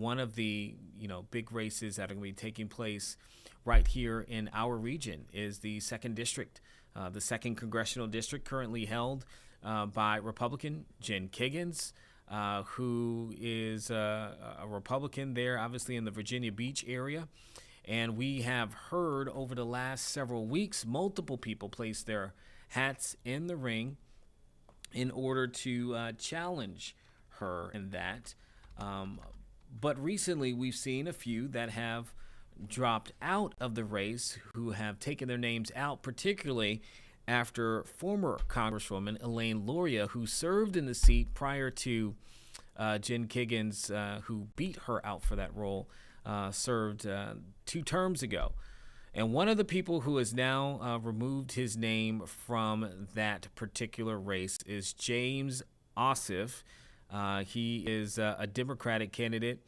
one of the big races that are going to be taking place right here in our region is the second district, the second congressional district, currently held by Republican Jen Kiggans, who is a Republican there, obviously in the Virginia Beach area. And we have heard over the last several weeks, multiple people place their hats in the ring in order to challenge her in that. But recently we've seen a few that have dropped out of the race, who have taken their names out, particularly after former Congresswoman Elaine Luria, who served in the seat prior to Jen Kiggans, who beat her out for that role, served 2 terms ago. And one of the people who has now removed his name from that particular race is James Osyf. He is a Democratic candidate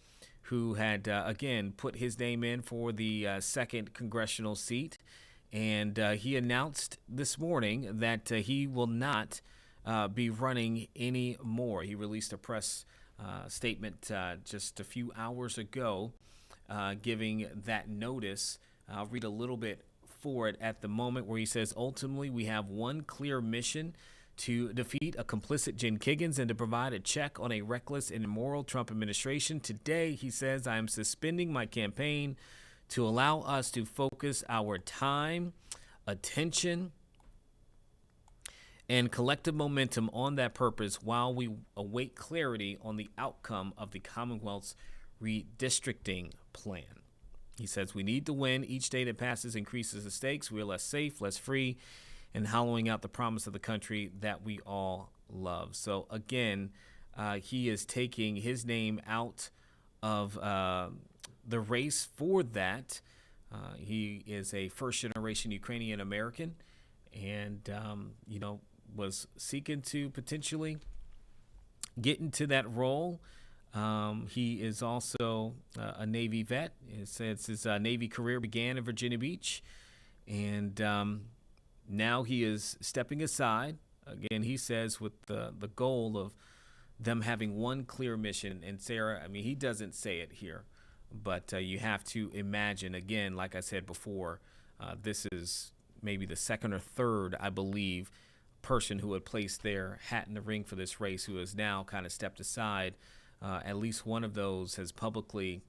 who had, again, put his name in for the second congressional seat. And he announced this morning that he will not be running anymore. He released a press statement just a few hours ago giving that notice. I'll read a little bit for it at the moment, where he says, ultimately, we have one clear mission: to defeat a complicit Jen Kiggans and to provide a check on a reckless and immoral Trump administration. Today, he says, I am suspending my campaign to allow us to focus our time, attention, and collective momentum on that purpose while we await clarity on the outcome of the Commonwealth's redistricting plan. He says, we need to win. Each day that passes increases the stakes. We are less safe, less free, and hollowing out the promise of the country that we all love. So again, he is taking his name out of the race for that. He is a first-generation Ukrainian American, and was seeking to potentially get into that role. He is also a Navy vet. It says his Navy career began in Virginia Beach, and now he is stepping aside. Again, he says with the goal of them having one clear mission. And Sarah, I mean, he doesn't say it here, but you have to imagine, again, like I said before, this is maybe the second or third, I believe, person who had placed their hat in the ring for this race, who has now kind of stepped aside. At least one of those has publicly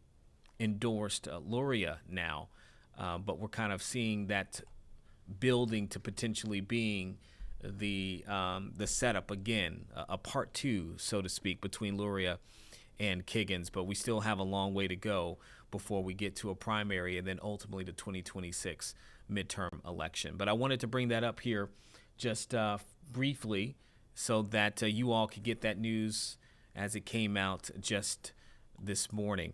endorsed Luria now, but we're kind of seeing that building to potentially being the setup again, a part 2, so to speak, between Luria and Kiggans. But we still have a long way to go before we get to a primary and then ultimately the 2026 midterm election. But I wanted to bring that up here just briefly so that you all could get that news as it came out just this morning.